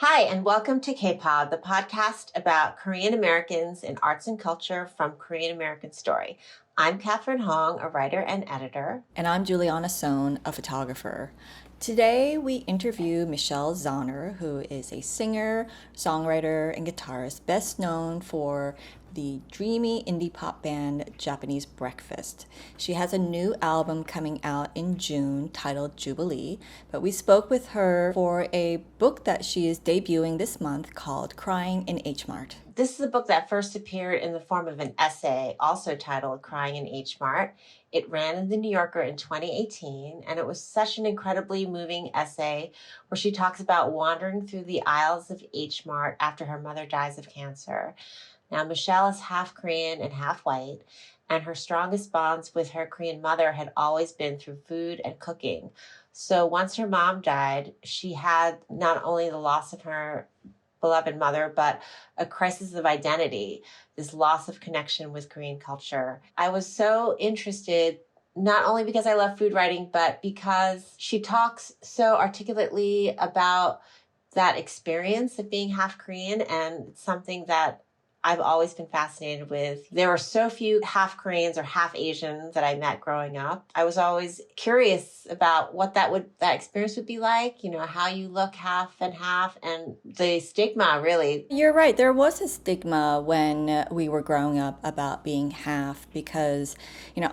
Hi, and welcome to K-Pod, the podcast about Korean Americans in arts and culture from Korean American Story. I'm Catherine Hong, a writer and editor. And I'm Juliana Sohn, a photographer. Today we interview Michelle Zauner, who is a singer, songwriter, and guitarist, best known for the dreamy indie pop band Japanese Breakfast. She has a new album coming out in June titled Jubilee, but we spoke with her for a book that she is debuting this month called Crying in H Mart. This is a book that first appeared in the form of an essay, also titled Crying in H Mart. It ran in The New Yorker in 2018, and it was such an incredibly moving essay where she talks about wandering through the aisles of H Mart after her mother dies of cancer. Now, Michelle is half Korean and half white, and her strongest bonds with her Korean mother had always been through food and cooking. So once her mom died, she had not only the loss of her beloved mother, but a crisis of identity, this loss of connection with Korean culture. I was so interested, not only because I love food writing, but because she talks so articulately about that experience of being half Korean, and it's something that I've always been fascinated with. There were so few half Koreans or half Asians that I met growing up. I was always curious about what that experience would be like, how you look half and half, and the stigma, really. You're right. There was a stigma when we were growing up about being half because,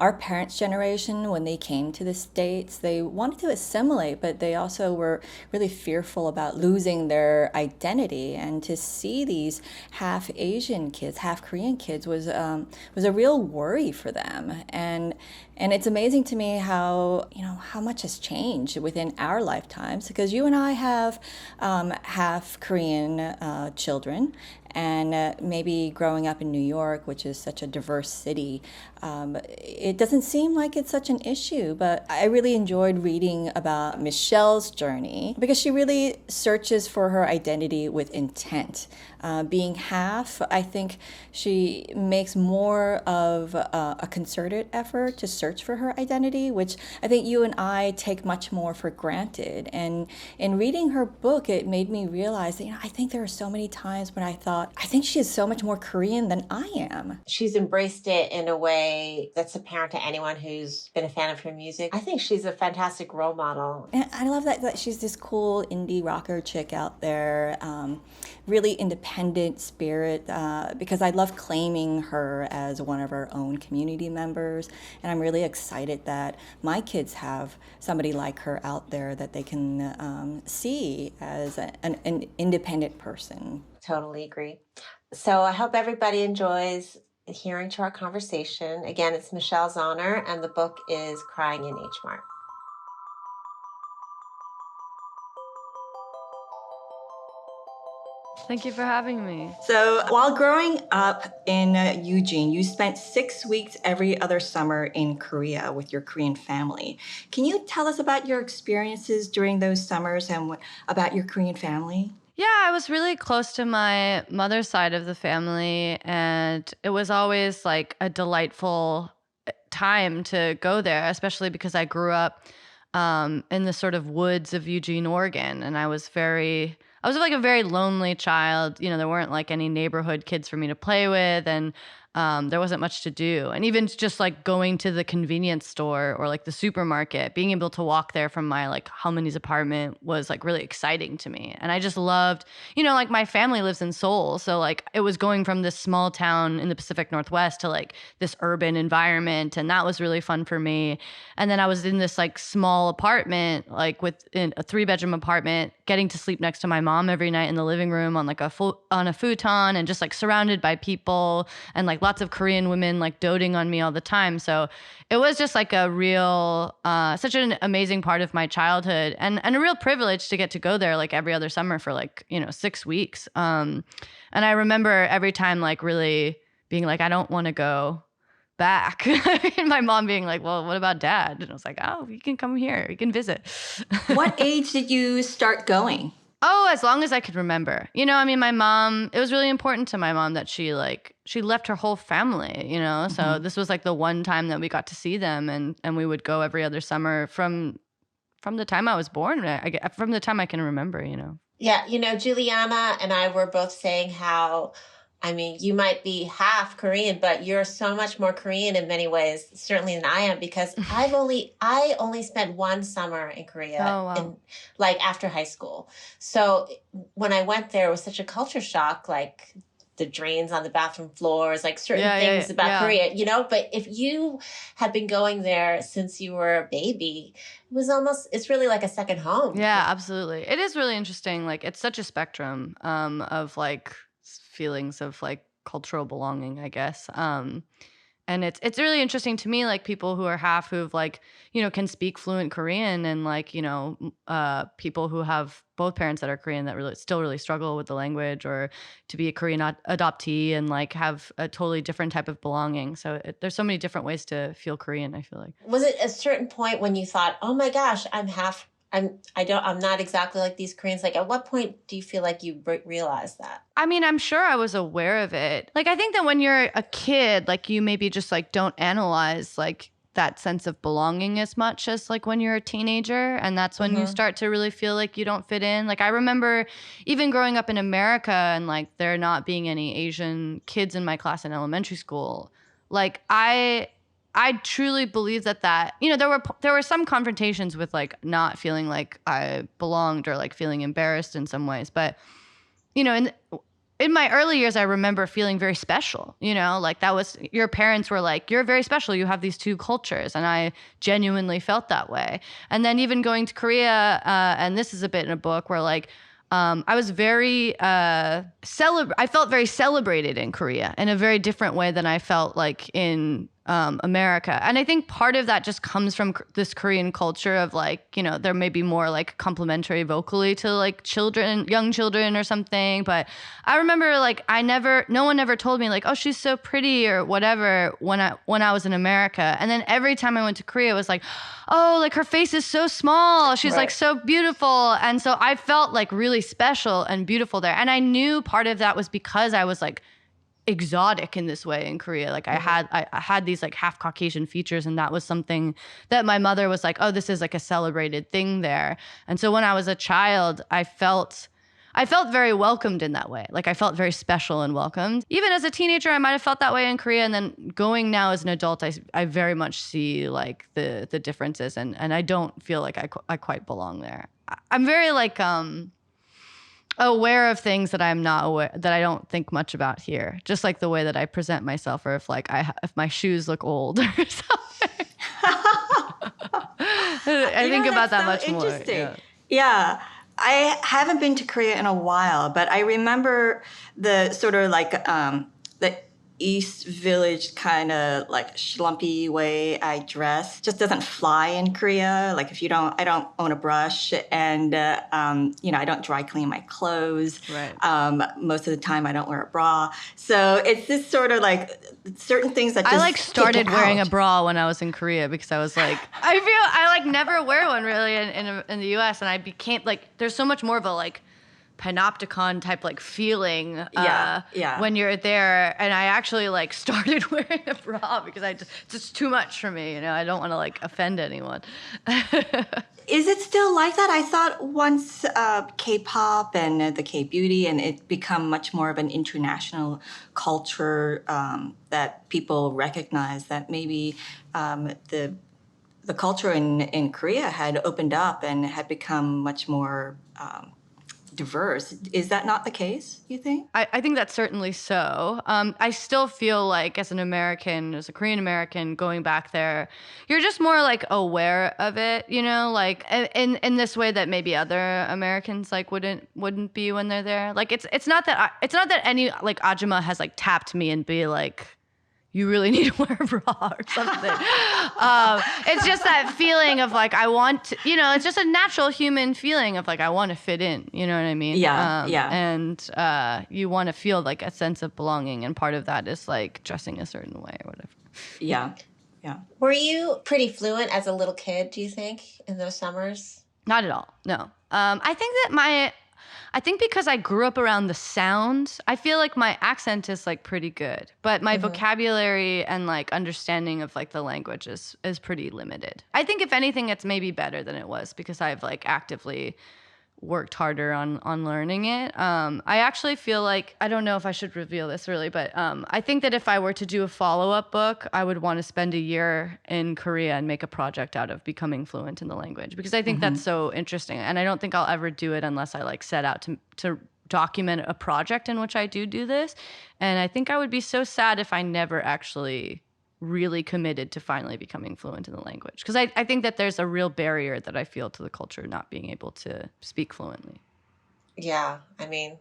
our parents' generation, when they came to the States, they wanted to assimilate, but they also were really fearful about losing their identity. And to see these half Asian kids, half Korean kids was a real worry for them. And it's amazing to me how much has changed within our lifetimes, because you and I have half Korean children, and maybe growing up in New York, which is such a diverse city, it doesn't seem like it's such an issue. But I really enjoyed reading about Michelle's journey because she really searches for her identity with intent. Being half, I think she makes more of a concerted effort to search for her identity, which I think you and I take much more for granted. And in reading her book, it made me realize that, I think there are so many times when I thought, I think she is so much more Korean than I am. She's embraced it in a way that's apparent to anyone who's been a fan of her music. I think she's a fantastic role model. And I love that she's this cool indie rocker chick out there, really independent spirit, because I love claiming her as one of her own community members. And I'm really excited that my kids have somebody like her out there that they can see as an independent person. Totally agree. So I hope everybody enjoys adhering to our conversation. Again, it's Michelle Zauner, and the book is Crying in H Mart. Thank you for having me. So while growing up in Eugene, you spent 6 weeks every other summer in Korea with your Korean family. Can you tell us about your experiences during those summers and about your Korean family? Yeah, I was really close to my mother's side of the family, and it was always like a delightful time to go there, especially because I grew up in the sort of woods of Eugene, Oregon, and I was like a very lonely child. There weren't like any neighborhood kids for me to play with, and there wasn't much to do. And even just like going to the convenience store or like the supermarket, being able to walk there from my like Halmoni's apartment was like really exciting to me. And I just loved, like my family lives in Seoul. So like it was going from this small town in the Pacific Northwest to like this urban environment. And that was really fun for me. And then I was in this like small apartment, like in a 3-bedroom apartment, getting to sleep next to my mom every night in the living room on like on a futon, and just like surrounded by people and like lots of Korean women like doting on me all the time. So it was just like a real, such an amazing part of my childhood, and a real privilege to get to go there like every other summer for like, 6 weeks. And I remember every time like really being like, I don't want to go back. And my mom being like, well, what about dad? And I was like, oh, you can come here. You can visit. What age did you start going? Oh, as long as I could remember. My mom, it was really important to my mom that she left her whole family, So this was like the one time that we got to see them, and we would go every other summer from the time I was born, from the time I can remember, Yeah, Juliana and I were both saying how, I mean, you might be half Korean, but you're so much more Korean in many ways, certainly than I am, because I only spent one summer in Korea Oh, wow. in like after high school. So when I went there, it was such a culture shock, like the drains on the bathroom floors, like certain things about Korea, But if you had been going there since you were a baby, it's really like a second home. Yeah, absolutely. It is really interesting. Like, it's such a spectrum of like feelings of like cultural belonging, I guess. And it's really interesting to me, like people who are half who've like, can speak fluent Korean, and like, people who have both parents that are Korean that really still really struggle with the language, or to be a Korean adoptee and like have a totally different type of belonging. So there's so many different ways to feel Korean, I feel like. Was it a certain point when you thought, oh my gosh, I'm not exactly like these Koreans? Like, at what point do you feel like you realized that? I mean, I'm sure I was aware of it. Like, I think that when you're a kid, like you maybe just like don't analyze like that sense of belonging as much as like when you're a teenager. And that's when you start to really feel like you don't fit in. Like, I remember even growing up in America and like there not being any Asian kids in my class in elementary school. Like, I truly believe that there were some confrontations with like not feeling like I belonged, or like feeling embarrassed in some ways. But, in my early years, I remember feeling very special, like that was, your parents were like, you're very special. You have these two cultures. And I genuinely felt that way. And then even going to Korea, and this is a bit in a book where like, I was very I felt very celebrated in Korea in a very different way than I felt like in America. And I think part of that just comes from this Korean culture of like, there may be more like complimentary vocally to like young children or something. But I remember like no one ever told me like, oh, she's so pretty or whatever when I was in America. And then every time I went to Korea, it was like, oh, like her face is so small. She's like so beautiful. And so I felt like really special and beautiful there. And I knew part of that was because I was like exotic in this way in Korea. Like I had these like half Caucasian features, and that was something that my mother was like, oh, this is like a celebrated thing there. And so when I was a child, I felt very welcomed in that way. Like I felt very special and welcomed. Even as a teenager, I might have felt that way in Korea. And then going now as an adult, I very much see like the differences, and I don't feel like I quite belong there. I'm very like aware of things that I'm not aware, that I don't think much about here. Just like the way that I present myself, or if like if my shoes look old or something. I think about that much more. Yeah. I haven't been to Korea in a while, but I remember the sort of like the East Village kind of like schlumpy way I dress just doesn't fly in Korea. Like I don't own a brush, and I don't dry clean my clothes. Right. Most of the time I don't wear a bra. So it's this sort of like certain things that just I like started wearing out. a bra when I was in Korea because I was like, I like never wear one really in the US, and I became like, there's so much more of a like panopticon type like feeling when you're there. And I actually like started wearing a bra because it's just too much for me. I don't want to like offend anyone. Is it still like that? I thought once K-pop and the K-beauty and it become much more of an international culture that people recognize that maybe the culture in Korea had opened up and had become much more diverse. Is that not the case, you think? I think that's certainly so. I still feel like as a Korean American going back there, you're just more like aware of it, like in this way that maybe other Americans like wouldn't be when they're there. Like it's not that any like Ajumma has like tapped me and be like, you really need to wear a bra or something. It's just that feeling of like, I want to, it's just a natural human feeling of like, I want to fit in, you know what I mean? Yeah, And you want to feel like a sense of belonging. And part of that is like dressing a certain way or whatever. Yeah. Were you pretty fluent as a little kid, do you think, in those summers? Not at all, no. I think because I grew up around the sound, I feel like my accent is like pretty good, but my vocabulary and like understanding of like the language is pretty limited. I think if anything, it's maybe better than it was because I've like actively worked harder on learning it. I actually feel like, I don't know if I should reveal this really, but I think that if I were to do a follow-up book, I would want to spend a year in Korea and make a project out of becoming fluent in the language, because I think that's so interesting. And I don't think I'll ever do it unless I like set out to document a project in which I do this. And I think I would be so sad if I never actually really committed to finally becoming fluent in the language. Because I think that there's a real barrier that I feel to the culture not being able to speak fluently. Yeah, I mean,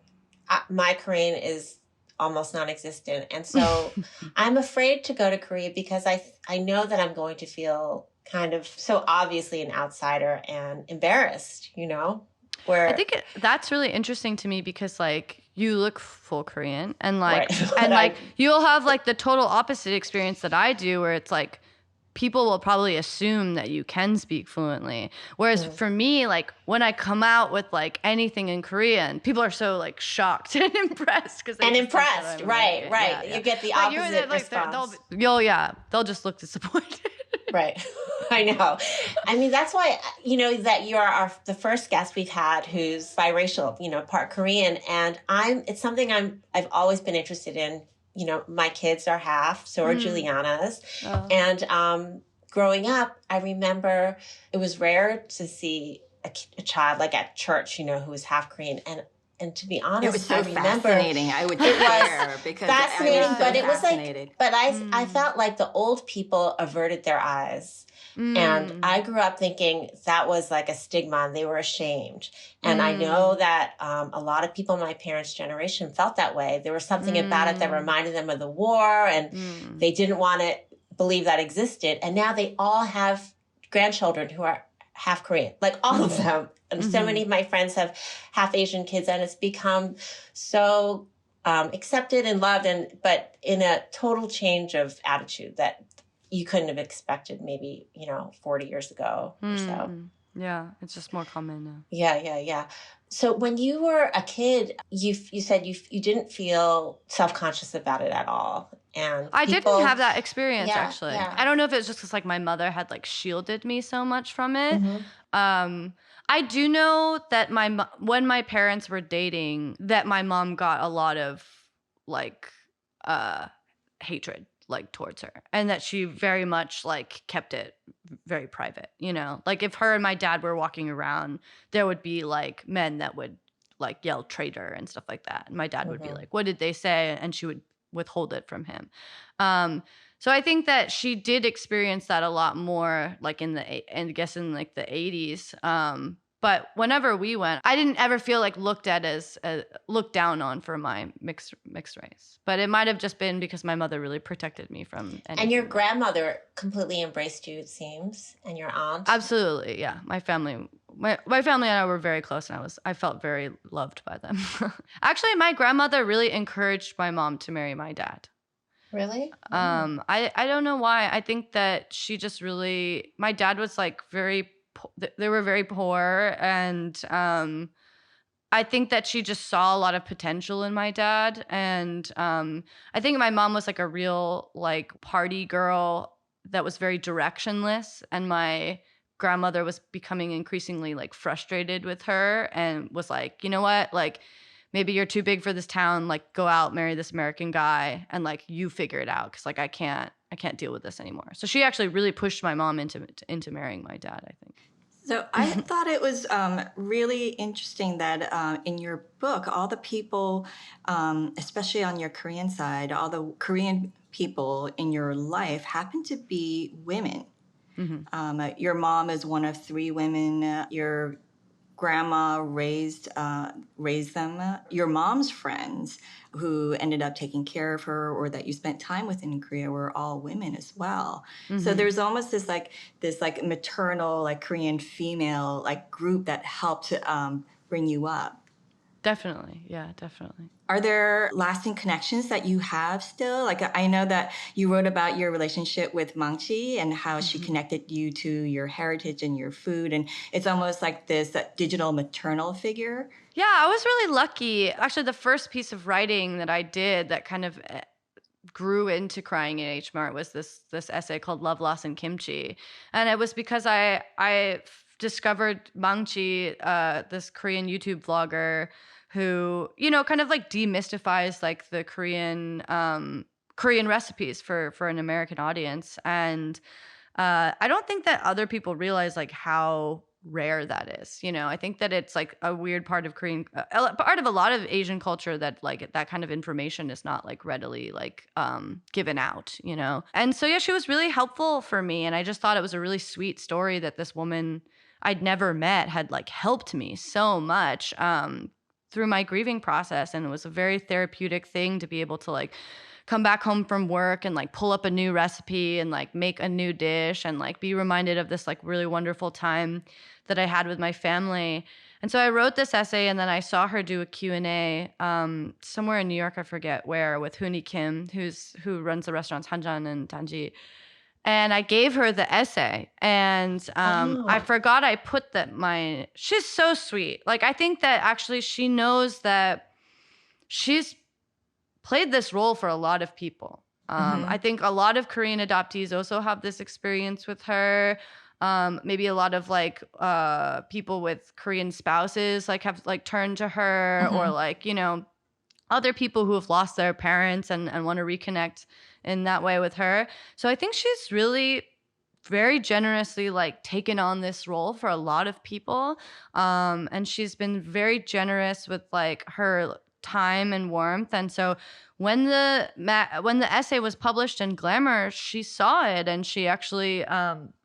my Korean is almost non-existent. And so I'm afraid to go to Korea because I know that I'm going to feel kind of so obviously an outsider and embarrassed, you know? Where I think that's really interesting to me because like you look full Korean and like Right. and like you'll have like the total opposite experience that I do, where it's like people will probably assume that you can speak fluently. Whereas for me, like when I come out with like anything in Korean, people are so like shocked and impressed right. Yeah. You get the opposite response. They'll just look disappointed. Right. I know. I mean, that's why, you know, that you are the first guest we've had who's biracial, you know, part Korean. And it's something I've always been interested in. You know, my kids are half, so are Juliana's. Oh. And growing up, I remember it was rare to see a child like at church, you know, who was half Korean. And to be honest, it was so fascinating. I would care because fascinating, but it was like, but I felt like the old people averted their eyes. And I grew up thinking that was like a stigma and they were ashamed. And I know that a lot of people in my parents' generation felt that way. There was something about it that reminded them of the war, and they didn't want to believe that existed. And now they all have grandchildren who are half Korean, like all of them. And so many of my friends have half Asian kids, and it's become so accepted and loved, but in a total change of attitude that you couldn't have expected maybe, 40 years ago or so. Yeah, it's just more common now. Yeah. So when you were a kid, you said you didn't feel self-conscious about it at all. And I didn't have that experience, actually. Yeah. I don't know if it's just because like my mother had like shielded me so much from it. I do know that when my parents were dating, that my mom got a lot of like hatred like towards her, and that she very much like kept it very private, like if her and my dad were walking around, there would be like men that would like yell traitor and stuff like that, and my dad would be like, what did they say? And she would withhold it from him. So I think that she did experience that a lot more like in the 80s. But whenever we went, I didn't ever feel like looked down on for my mixed race. But it might have just been because my mother really protected me from anything. And your grandmother completely embraced you, it seems, and your aunt. Absolutely, yeah. My family and I were very close, and I felt very loved by them. Actually, my grandmother really encouraged my mom to marry my dad. Really? I don't know why. I think that she just really. My dad was like they were very poor, and I think that she just saw a lot of potential in my dad, and I think my mom was like a real like party girl that was very directionless, and my grandmother was becoming increasingly like frustrated with her and was like, you know what, like maybe you're too big for this town, like go out, marry this American guy, and like you figure it out, because like I can't deal with this anymore. So she actually really pushed my mom into marrying my dad, I think. So I thought it was really interesting that in your book, all the people, especially on your Korean side, all the Korean people in your life happen to be women. Your mom is one of 3 women. Your grandma raised them. Your mom's friends who ended up taking care of her or that you spent time with in Korea were all women as well. So there's almost this maternal like Korean female like group that helped bring you up. Definitely. Yeah, definitely. Are there lasting connections that you have still? Like I know that you wrote about your relationship with Maangchi and how she connected you to your heritage and your food. And it's almost like this digital maternal figure. Yeah, I was really lucky. Actually, the first piece of writing that I did that kind of grew into crying in H Mart was this essay called Love, Loss, and Kimchi. And it was because I discovered Maangchi, this Korean YouTube vlogger who, kind of like demystifies like the Korean recipes for an American audience. And I don't think that other people realize like how rare that is. I think that it's like a weird part of part of a lot of Asian culture that like that kind of information is not like readily like given out. And so yeah, she was really helpful for me, and I just thought it was a really sweet story that this woman I'd never met had like helped me so much through my grieving process, and it was a very therapeutic thing to be able to like come back home from work and like pull up a new recipe and like make a new dish and like be reminded of this like really wonderful time that I had with my family. And so I wrote this essay, and then I saw her do a Q&A somewhere in New York, I forget where, with Hooni Kim, who runs the restaurants Hanjan and Danji. And I gave her the essay, and I forgot I put she's so sweet. Like, I think that actually she knows that she's played this role for a lot of people. I think a lot of Korean adoptees also have this experience with her. Maybe a lot of like people with Korean spouses like have like turned to her, or like, other people who have lost their parents and want to reconnect in that way with her. So I think she's really very generously like taken on this role for a lot of people. And she's been very generous with like her time and warmth. And so when the essay was published in Glamour, she saw it, and she actually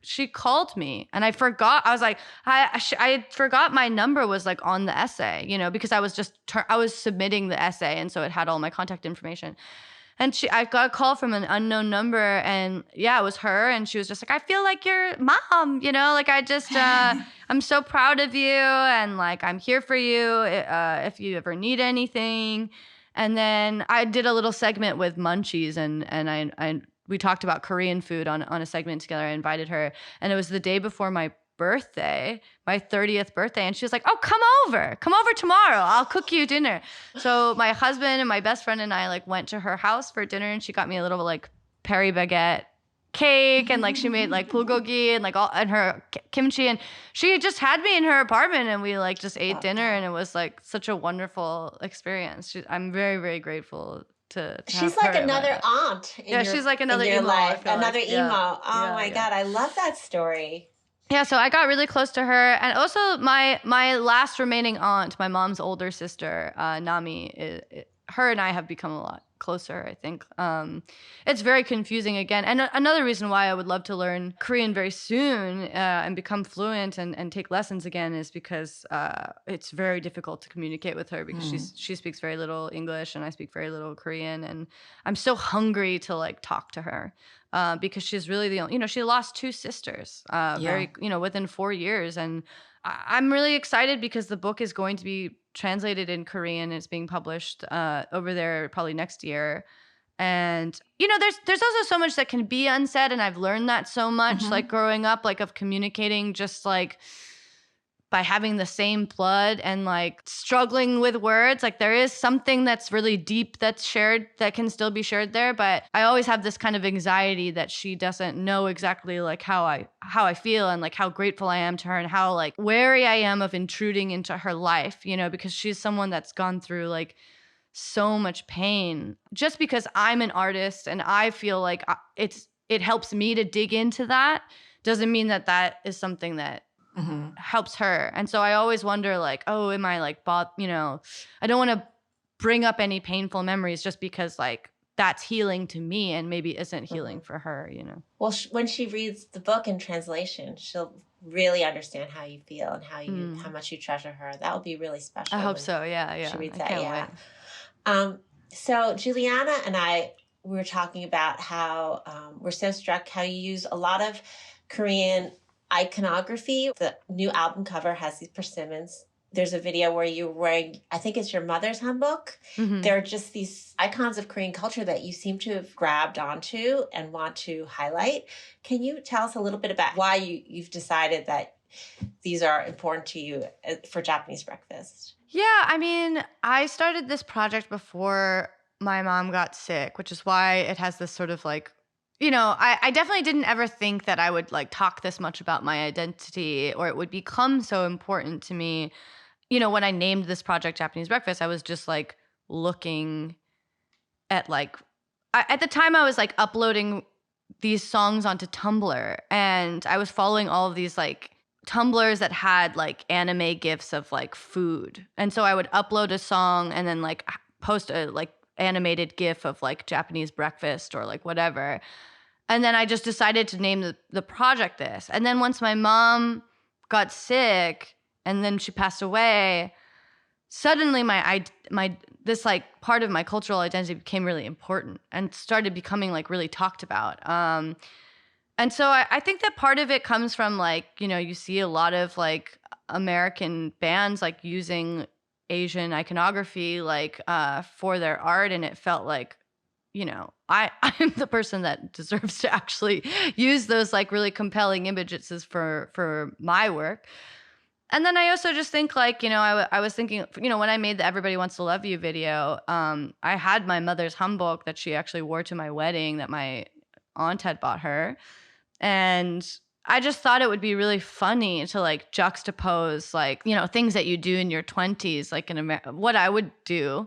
she called me, and I forgot. I was like, I forgot my number was like on the essay, because I was I was submitting the essay, and so it had all my contact information. And I got a call from an unknown number, and yeah, it was her. And she was just like, I feel like your mom, like I just, I'm so proud of you. And like, I'm here for you if you ever need anything. And then I did a little segment with Munchies, and we talked about Korean food on a segment together. I invited her, and it was the day before my birthday, my 30th birthday, and she was like, oh, come over tomorrow, I'll cook you dinner. So my husband and my best friend and I like went to her house for dinner, and she got me a little like Paris baguette cake, and like she made like bulgogi and like all and her kimchi, and she just had me in her apartment, and we like just ate dinner, and it was like such a wonderful experience. I'm very, very grateful to she's like another aunt she's like another emo, life, another emo. Yeah. Oh my God, I love that story. Yeah, so I got really close to her. And also my last remaining aunt, my mom's older sister, Nami, her and I have become a lot closer, I think. It's very confusing again. And another reason why I would love to learn Korean very soon and become fluent and take lessons again is because it's very difficult to communicate with her, because she speaks very little English and I speak very little Korean. And I'm so hungry to like talk to her. Because she's really the only, she lost two sisters very, within 4 years. And I'm really excited because the book is going to be translated in Korean. It's being published over there probably next year. And, there's also so much that can be unsaid. And I've learned that so much, like growing up, like of communicating just like by having the same blood and like struggling with words. Like there is something that's really deep that's shared, that can still be shared there. But I always have this kind of anxiety that she doesn't know exactly like how I feel, and like how grateful I am to her, and how like wary I am of intruding into her life, because she's someone that's gone through like so much pain. Just because I'm an artist and I feel like it helps me to dig into that doesn't mean that is something that helps her. And so I always wonder like, oh, am I like I don't want to bring up any painful memories just because like that's healing to me and maybe isn't healing for her, Well, when she reads the book in translation, she'll really understand how you feel and how much you treasure her. That will be really special. I hope so. Yeah. She reads that. Yeah. So Juliana and I, we were talking about how we're so struck how you use a lot of Korean iconography. The new album cover has these persimmons. There's a video where you're wearing, I think it's your mother's hanbok. There are just these icons of Korean culture that you seem to have grabbed onto and want to highlight. Can you tell us a little bit about why you've decided that these are important to you for Japanese breakfast? Yeah, I mean, I started this project before my mom got sick, which is why it has this sort of like I definitely didn't ever think that I would like talk this much about my identity or it would become so important to me. When I named this project Japanese Breakfast, I was just like looking at like, at the time I was like uploading these songs onto Tumblr, and I was following all of these like Tumblrs that had like anime gifs of like food. And so I would upload a song and then like post a like animated gif of like Japanese breakfast or like whatever. And then I just decided to name the project this. And then once my mom got sick and then she passed away, suddenly my this like part of my cultural identity became really important and started becoming like really talked about. And so I think that part of it comes from like, you see a lot of like American bands like using Asian iconography like for their art, and it felt like, I'm the person that deserves to actually use those like really compelling images for my work. And then I also just think like, I was thinking, when I made the Everybody Wants to Love You video, I had my mother's hanbok that she actually wore to my wedding that my aunt had bought her. And I just thought it would be really funny to like juxtapose like, things that you do in your 20s, like in what I would do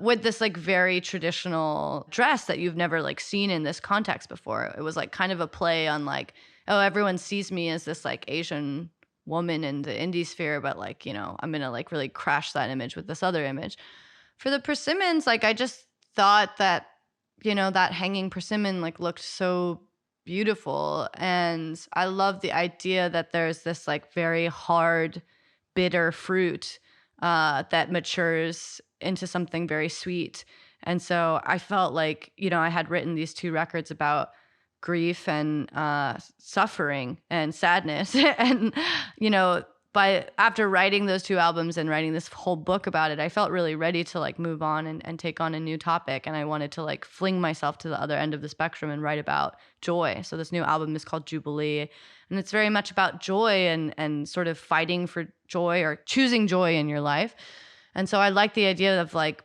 with this like very traditional dress that you've never like seen in this context before. It was like kind of a play on like, oh, everyone sees me as this like Asian woman in the indie sphere, but like, I'm going to like really crash that image with this other image. For the persimmons, like I just thought that, that hanging persimmon like looked so beautiful. And I love the idea that there's this like very hard, bitter fruit that matures into something very sweet. And so I felt like, I had written these 2 records about grief and suffering and sadness. And, after writing those 2 albums and writing this whole book about it, I felt really ready to like move on and take on a new topic. And I wanted to like fling myself to the other end of the spectrum and write about joy. So this new album is called Jubilee. And it's very much about joy and sort of fighting for joy or choosing joy in your life. And so I like the idea of like,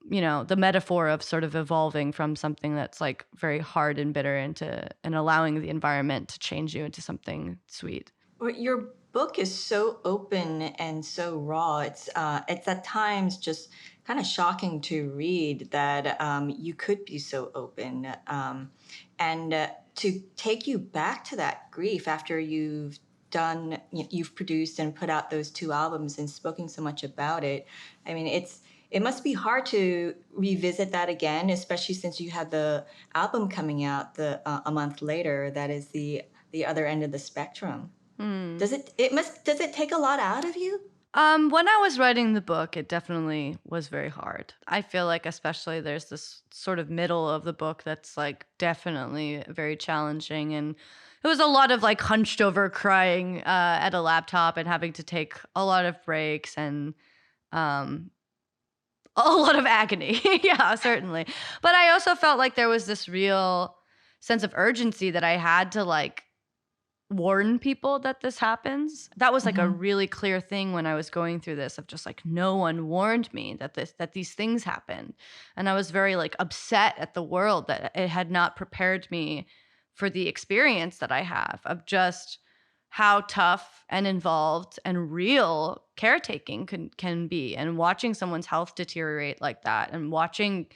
the metaphor of sort of evolving from something that's like very hard and bitter and allowing the environment to change you into something sweet. Well, your book is so open and so raw. It's at times just kind of shocking to read that you could be so open, and to take you back to that grief after you've produced and put out those 2 albums and spoken so much about it. I mean, it must be hard to revisit that again, especially since you had the album coming out a month later. That is the other end of the spectrum. Does it take a lot out of you? When I was writing the book, it definitely was very hard. I feel like especially there's this sort of middle of the book that's like definitely very challenging. And it was a lot of like hunched over crying at a laptop and having to take a lot of breaks and a lot of agony. Yeah, certainly. But I also felt like there was this real sense of urgency that I had to like warn people that this happens. That was like a really clear thing when I was going through this, of just like no one warned me that these things happened. And I was very like upset at the world that it had not prepared me for the experience that I have of just how tough and involved and real caretaking can be, and watching someone's health deteriorate like that, and watching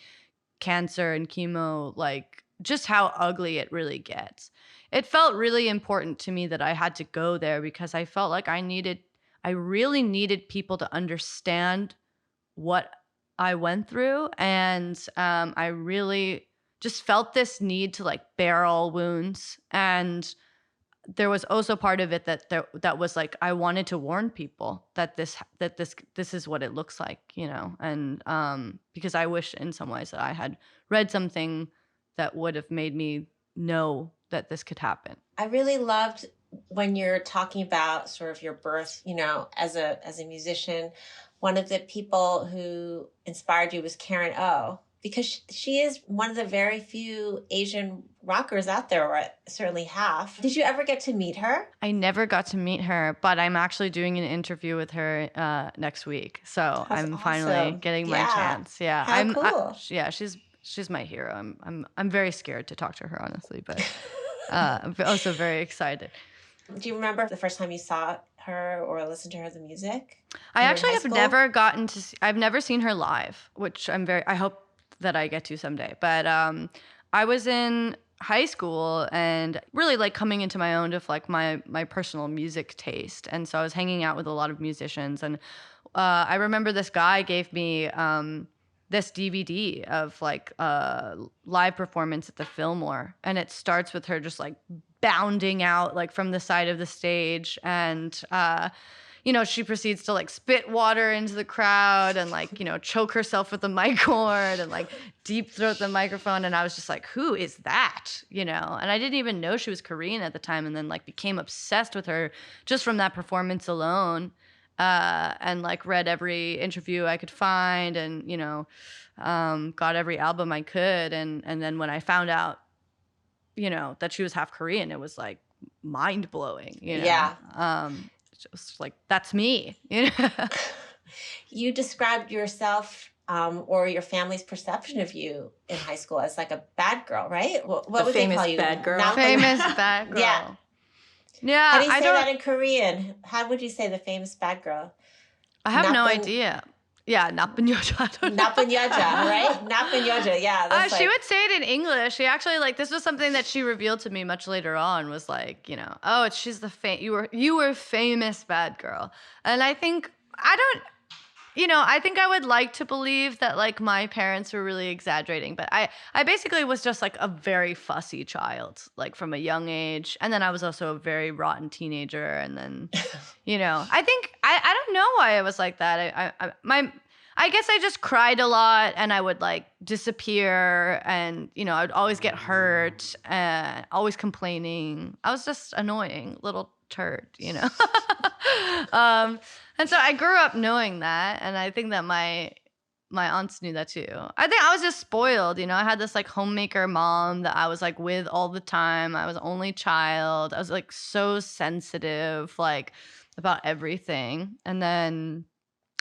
cancer and chemo, like just how ugly it really gets. It felt really important to me that I had to go there because I felt like I really needed people to understand what I went through. And I really just felt this need to like bare all wounds. And there was also part of it that was like, I wanted to warn people that this is what it looks like, and because I wish in some ways that I had read something that would have made me know that this could happen. I really loved when you're talking about sort of your birth, as a musician. One of the people who inspired you was Karen O, because she is one of the very few Asian rockers out there, or certainly half. Did you ever get to meet her? I never got to meet her, but I'm actually doing an interview with her next week. So That's I'm awesome. finally getting my chance. Yeah. How cool. She's she's my hero. I'm very scared to talk to her, honestly, but I'm also very excited. Do you remember the first time you saw her or listened to her the music? I You were in actually high have school? never gotten to see, I've never seen her live, which I hope that I get to someday. But I was in high school and really like coming into my own of like my personal music taste. And so I was hanging out with a lot of musicians, and I remember this guy gave me this DVD of like a live performance at the Fillmore, and it starts with her just like bounding out like from the side of the stage, and you know, she proceeds to like spit water into the crowd and like, you know, choke herself with the mic cord and like deep throat the microphone. And I was just like, who is that? You know, and I didn't even know she was Korean at the time, and then like became obsessed with her just from that performance alone. And like read every interview I could find, and, you know, got every album I could. And then when I found out, you know, that she was half Korean, it was like mind blowing, you know? Yeah. Just like, that's me, you know? You described yourself or your family's perception of you in high school as like a bad girl, right? What would they call you? Bad girl. Not Famous bad girl. Yeah. Yeah. How do you say that in Korean? How would you say the famous bad girl? I have no 나쁜- idea. Yeah, 나쁜 여자. I don't know. 나쁜 여자, right? 나쁜 여자, yeah. That's She like, would say it in English. She actually like, this was something that she revealed to me much later on, was like, you know, oh, she's the you were famous bad girl. And I think I think I would like to believe that like my parents were really exaggerating, but I basically was just like a very fussy child, like from a young age. And then I was also a very rotten teenager. And then, you know, I think, I don't know why I was like that. I guess I just cried a lot, and I would like disappear, and, you know, I would always get hurt, always complaining. I was just annoying little turd, you know? And so I grew up knowing that, and I think that my aunts knew that too. I think I was just spoiled, you know? I had this like homemaker mom that I was like with all the time. I was only child. I was like so sensitive, like about everything. And then,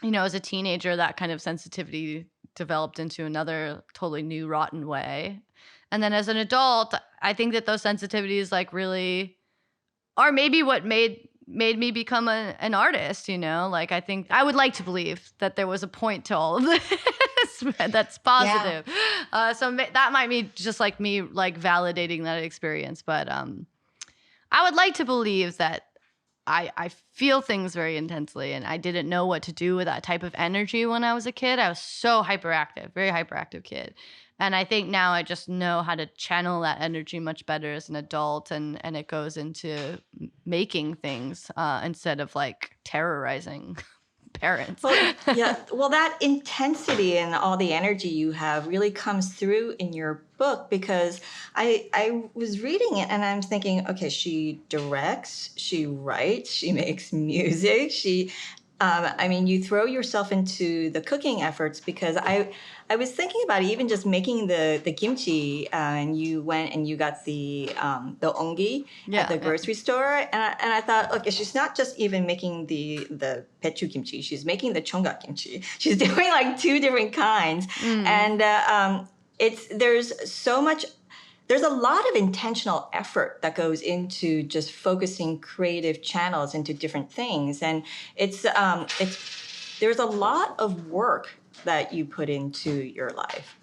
you know, as a teenager, that kind of sensitivity developed into another totally new rotten way. And then as an adult, I think that those sensitivities like really are maybe what made me become an artist, you know? Like, I think I would like to believe that there was a point to all of this that's positive. Yeah. So that might be just like me like validating that experience. But I would like to believe that I feel things very intensely, and I didn't know what to do with that type of energy when I was a kid. I was so hyperactive, very hyperactive kid. And I think now I just know how to channel that energy much better as an adult, and it goes into making things instead of like terrorizing parents. Well, yeah. Well, that intensity and all the energy you have really comes through in your book, because I was reading it and I'm thinking, okay, she directs, she writes, she makes music, I mean, you throw yourself into the cooking efforts, because I was thinking about even just making the kimchi, and you went and you got the ongi at the grocery store, and I thought, okay, she's not just even making the pechu kimchi, she's making the chonga kimchi. She's doing like two different kinds, and there's a lot of intentional effort that goes into just focusing creative channels into different things. And there's a lot of work that you put into your life.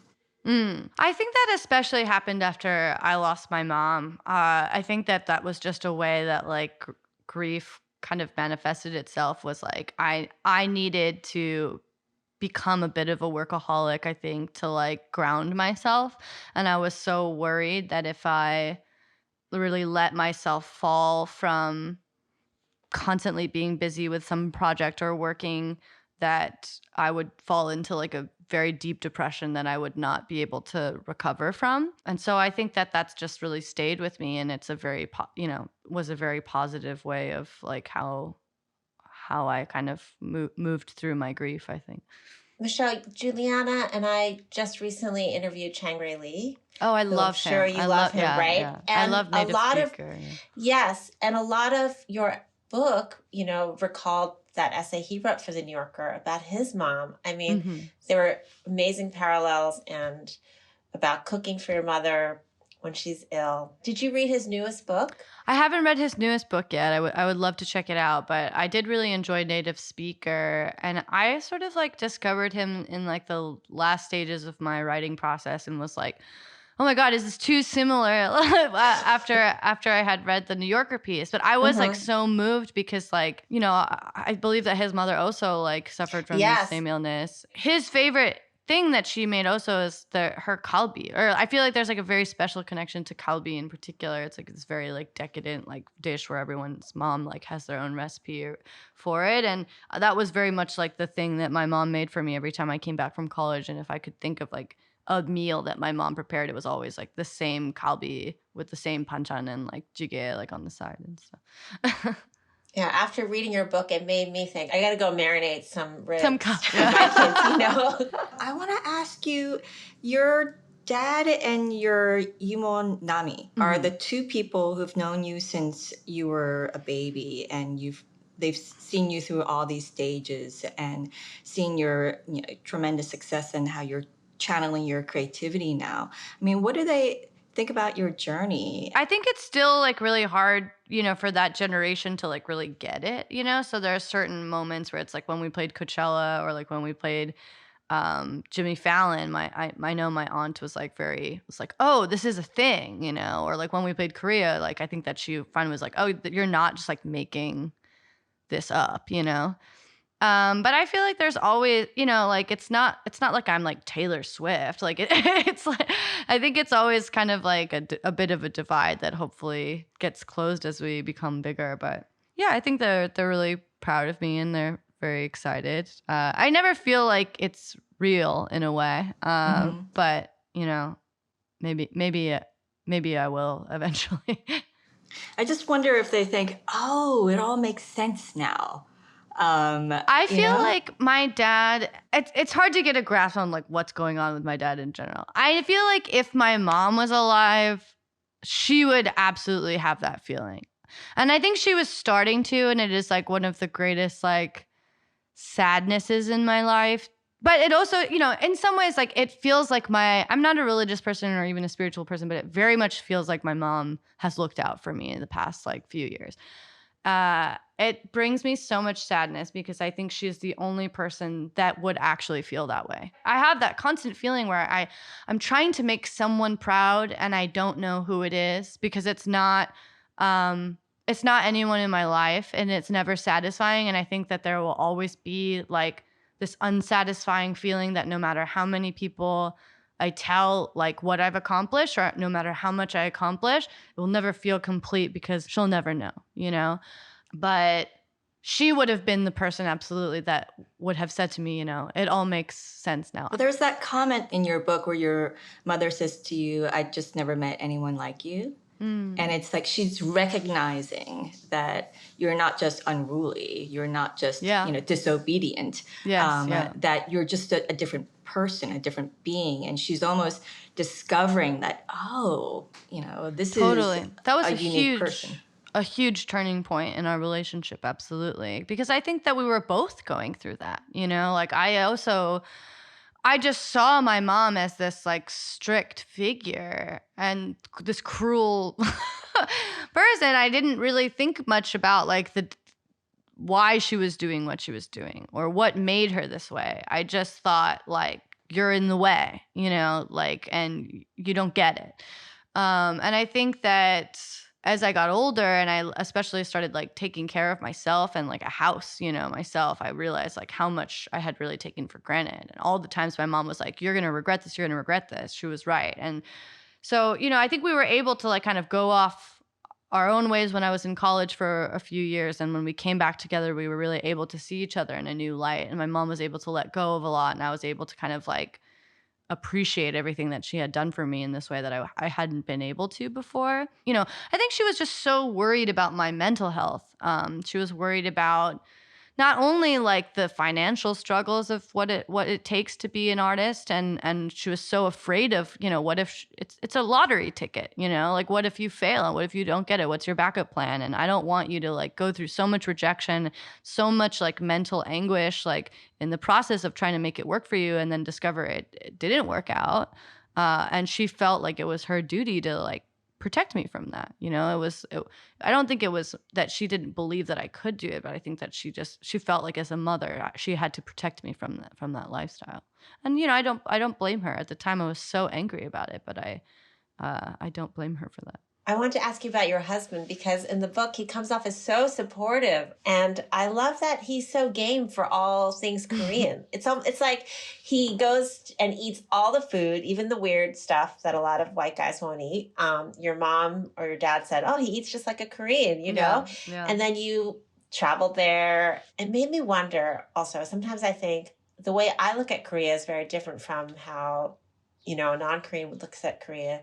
I think that especially happened after I lost my mom. I think that was just a way that like grief kind of manifested itself, was like I needed to become a bit of a workaholic, I think, to like ground myself. And I was so worried that if I really let myself fall from constantly being busy with some project or working, that I would fall into like a very deep depression that I would not be able to recover from. And so I think that that's just really stayed with me, and it's a very was a very positive way of like how I kind of moved through my grief, I think. Michelle, Juliana and I just recently interviewed Changray Lee. Oh, I love him. I'm sure you love him, right? Yeah. And I love native speaker. Yes, and a lot of your book, you know, recalled that essay he wrote for the New Yorker about his mom. I mean, there were amazing parallels and about cooking for your mother when she's ill. Did you read his newest book? I haven't read his newest book yet. I would love to check it out, but I did really enjoy Native Speaker, and I sort of like discovered him in like the last stages of my writing process and was like, oh my God, is this too similar after I had read the New Yorker piece? But I was like so moved because like, you know, I believe that his mother also like suffered from the same illness. His favorite thing that she made also is her kalbi, or I feel like there's like a very special connection to kalbi in particular. It's like this very like decadent like dish where everyone's mom like has their own recipe for it, and that was very much like the thing that my mom made for me every time I came back from college. And if I could think of like a meal that my mom prepared, it was always like the same kalbi with the same panchan and like jjigae like on the side and stuff. Yeah, after reading your book, it made me think, I got to go marinate some ribs for my kids, you know? I want to ask you, your dad and your Yumon Nami are the two people who've known you since you were a baby, and they've seen you through all these stages and seen your tremendous success and how you're channeling your creativity now. I mean, what do they think about your journey? I think it's still like really hard, you know, for that generation to like really get it, you know? So there are certain moments where it's like when we played Coachella or like when we played Jimmy Fallon, I know my aunt was like oh, this is a thing, you know? Or like when we played Korea, like I think that she finally was like, oh, you're not just like making this up, you know? But I feel like there's always, you know, like it's not like I'm like Taylor Swift. Like it's like, I think it's always kind of like a bit of a divide that hopefully gets closed as we become bigger. But yeah, I think they're really proud of me and they're very excited. I never feel like it's real in a way. But you know, maybe I will eventually. I just wonder if they think, oh, it all makes sense now. I feel like my dad, it's hard to get a grasp on like what's going on with my dad in general. I feel like if my mom was alive, she would absolutely have that feeling. And I think she was starting to, and it is like one of the greatest like sadnesses in my life. But it also, you know, in some ways, like it feels like I'm not a religious person or even a spiritual person, but it very much feels like my mom has looked out for me in the past like few years. It brings me so much sadness because I think she's the only person that would actually feel that way. I have that constant feeling where I'm trying to make someone proud and I don't know who it is because it's not anyone in my life and it's never satisfying. And I think that there will always be like this unsatisfying feeling that no matter how many people I tell like what I've accomplished or no matter how much I accomplish, it will never feel complete because she'll never know, you know? But she would have been the person absolutely that would have said to me, you know, it all makes sense now. Well, there's that comment in your book where your mother says to you, I just never met anyone like you. And it's like she's recognizing that you're not just unruly, you're not just disobedient, that you're just a different person, a different being. And she's almost discovering that, this is that was a unique person. A huge turning point in our relationship, absolutely. Because I think that we were both going through that, you know, like I just saw my mom as this like strict figure and this cruel person. I didn't really think much about like why she was doing what she was doing or what made her this way. I just thought like, you're in the way, you know, like, and you don't get it. And I think that as I got older and I especially started like taking care of myself and like a house, you know, myself, I realized like how much I had really taken for granted. And all the times my mom was like, you're going to regret this, you're going to regret this. She was right. And so, you know, I think we were able to like kind of go off our own ways when I was in college for a few years. And when we came back together, we were really able to see each other in a new light. And my mom was able to let go of a lot. And I was able to kind of like appreciate everything that she had done for me in this way that I hadn't been able to before. You know, I think she was just so worried about my mental health. She was worried about not only like the financial struggles of what it takes to be an artist, and she was so afraid of, you know, what if it's a lottery ticket, you know, like what if you fail and what if you don't get it? What's your backup plan? And I don't want you to like go through so much rejection, so much like mental anguish, like in the process of trying to make it work for you and then discover it didn't work out. And she felt like it was her duty to like protect me from that. You know, I don't think it was that she didn't believe that I could do it, but I think that she felt like as a mother, she had to protect me from that lifestyle. And, you know, I don't blame her. At the time I was so angry about it, but I don't blame her for that. I want to ask you about your husband, because in the book, he comes off as so supportive. And I love that he's so game for all things Korean. It's like he goes and eats all the food, even the weird stuff that a lot of white guys won't eat. Your mom or your dad said, oh, he eats just like a Korean, you know? Yeah. And then you traveled there. It made me wonder also, sometimes I think the way I look at Korea is very different from how, you know, a non-Korean looks at Korea,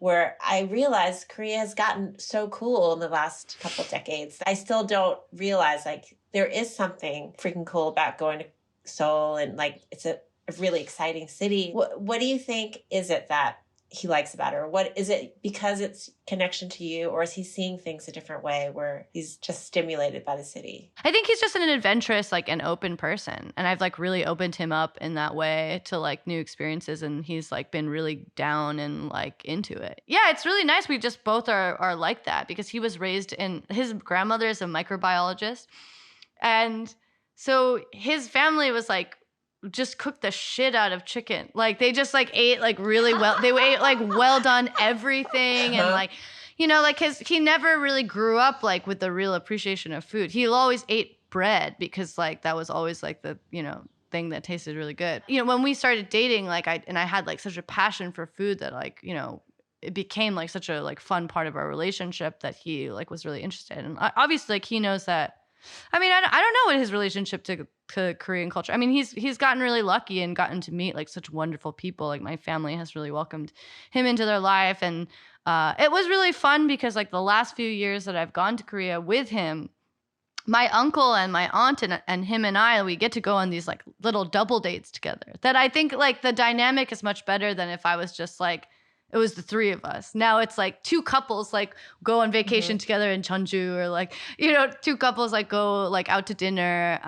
where I realized Korea has gotten so cool in the last couple decades. I still don't realize, like, there is something freaking cool about going to Seoul, and like, it's a really exciting city. What do you think is it that he likes about it? Or what is it, because it's connection to you, or is he seeing things a different way where he's just stimulated by the city? I think he's just an adventurous, like an open person. And I've like really opened him up in that way to like new experiences. And he's like been really down and like into it. Yeah, it's really nice. We just both are like that, because he was raised his grandmother is a microbiologist. And so his family was like, just cooked the shit out of chicken. Like they just like ate like really well. They ate like well done everything. And like, you know, like he never really grew up like with the real appreciation of food. He always ate bread because like that was always like the, you know, thing that tasted really good. You know, when we started dating, like I had like such a passion for food that like, you know, it became like such a like fun part of our relationship that he like was really interested in. And obviously like he knows that. I mean, I don't know what his relationship to Korean culture. I mean, he's gotten really lucky and gotten to meet like such wonderful people. Like my family has really welcomed him into their life, and it was really fun because like the last few years that I've gone to Korea with him, my uncle and my aunt and him and I, we get to go on these like little double dates together. That I think like the dynamic is much better than if I was just like. It was the three of us. Now it's like two couples like go on vacation together in Jeonju, or like, you know, two couples like go like out to dinner.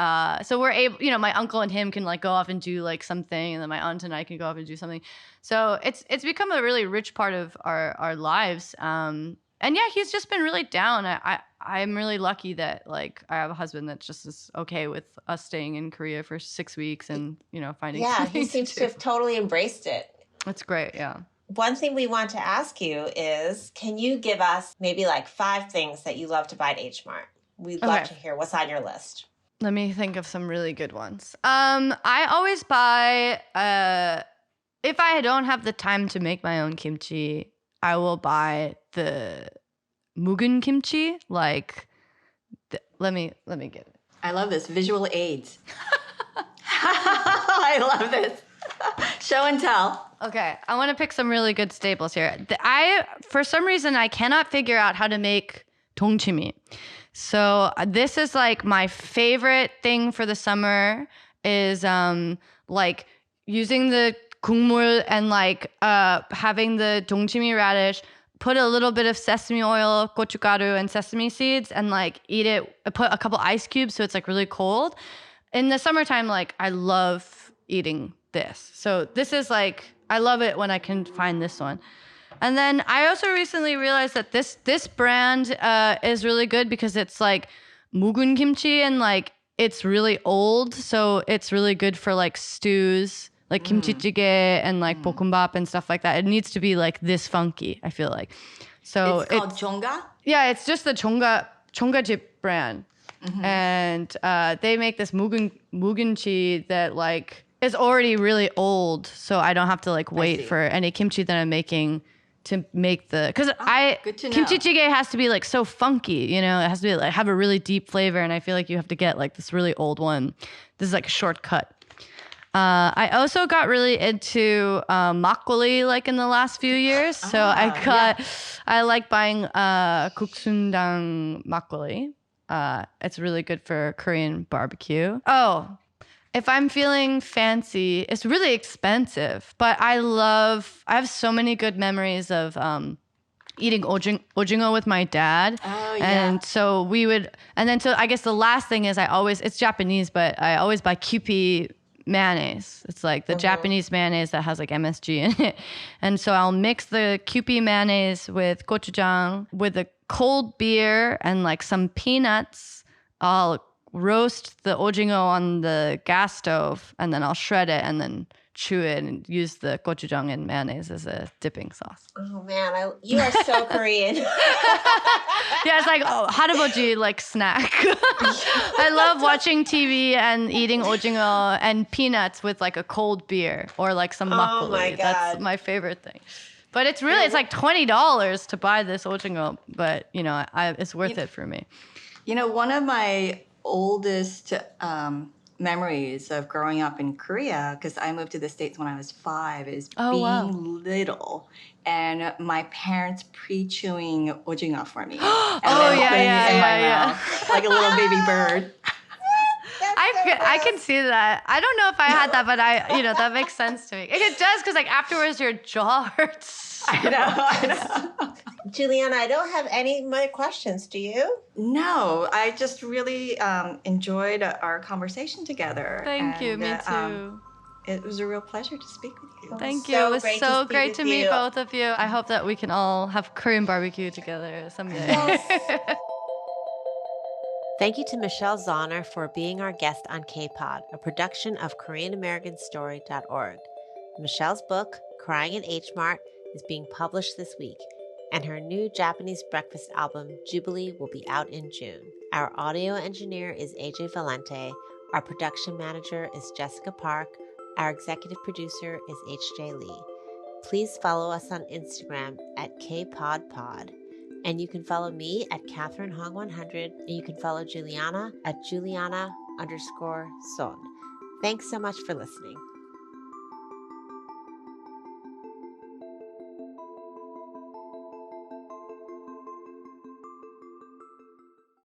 So we're able, you know, my uncle and him can like go off and do like something, and then my aunt and I can go off and do something. So it's become a really rich part of our lives. And yeah, he's just been really down. I'm really lucky that like I have a husband that just is okay with us staying in Korea for 6 weeks and, you know, finding something he seems to have totally embraced it. That's great, yeah. One thing we want to ask you is, can you give us maybe like 5 things that you love to buy at H Mart? We'd love to hear what's on your list. Let me think of some really good ones. I always buy, if I don't have the time to make my own kimchi, I will buy the mugun kimchi. Like, let me get it. I love this. Visual aids. I love this. Show and tell. Okay, I want to pick some really good staples here. For some reason, I cannot figure out how to make dongchimi. So this is like my favorite thing for the summer is like using the 국물 and like having the dongchimi radish, put a little bit of sesame oil, gochugaru, and sesame seeds, and like eat it. Put a couple ice cubes so it's like really cold. In the summertime, like I love eating this. So this is like, I love it when I can find this one. And then I also recently realized that this brand is really good because it's like mugun kimchi, and like it's really old, so it's really good for like stews, like kimchi jjigae and like bokkeumbap and stuff like that. It needs to be like this funky, I feel like. So it's called Chonga? Yeah, it's just the Chonga brand. And they make this mugunchi that like is already really old, so I don't have to like wait for any kimchi that I'm making to make because kimchi jjigae has to be like so funky, you know, it has to be like have a really deep flavor, and I feel like you have to get like this really old one. This is like a shortcut. I also got really into makgeolli like in the last few years, so I like buying guksundang makgeolli. It's really good for Korean barbecue. Oh, if I'm feeling fancy, it's really expensive, but I have so many good memories of eating ojingo with my dad. Oh, yeah. And so so I guess the last thing is it's Japanese, but I always buy Kewpie mayonnaise. It's like the Japanese mayonnaise that has like MSG in it. And so I'll mix the Kewpie mayonnaise with gochujang with a cold beer and like some peanuts. I'll roast the ojingo on the gas stove, and then I'll shred it and then chew it and use the gochujang and mayonnaise as a dipping sauce. Oh man, you are so Korean. Yeah, it's like 할아버지 like snack. I love watching TV and eating ojingo and peanuts with like a cold beer or like some makgeolli. Oh my God. That's my favorite thing. But it's like $20 to buy this ojingo, but you know, it's worth it for me. You know, one of my oldest memories of growing up in Korea, because I moved to the States when I was 5, is being little and my parents pre-chewing ojinga for me. And then putting it in my mouth like a little baby bird. I can see that. I don't know if I had that, but that makes sense to me. It does, because like afterwards your jaw hurts. I know. Juliana, I don't have any more questions. Do you? No, I just really enjoyed our conversation together. Thank you. Me too. It was a real pleasure to speak with you. Thank you. It was so great to meet both of you. I hope that we can all have Korean barbecue together someday. Yes. Thank you to Michelle Zauner for being our guest on K-Pod, a production of KoreanAmericanStory.org. Michelle's book, Crying in H Mart, is being published this week, and her new Japanese breakfast album, Jubilee, will be out in June. Our audio engineer is AJ Valente. Our production manager is Jessica Park. Our executive producer is HJ Lee. Please follow us on Instagram at KPodPod. And you can follow me at Catherine Hong 100, and you can follow Juliana at Juliana_Son. Thanks so much for listening.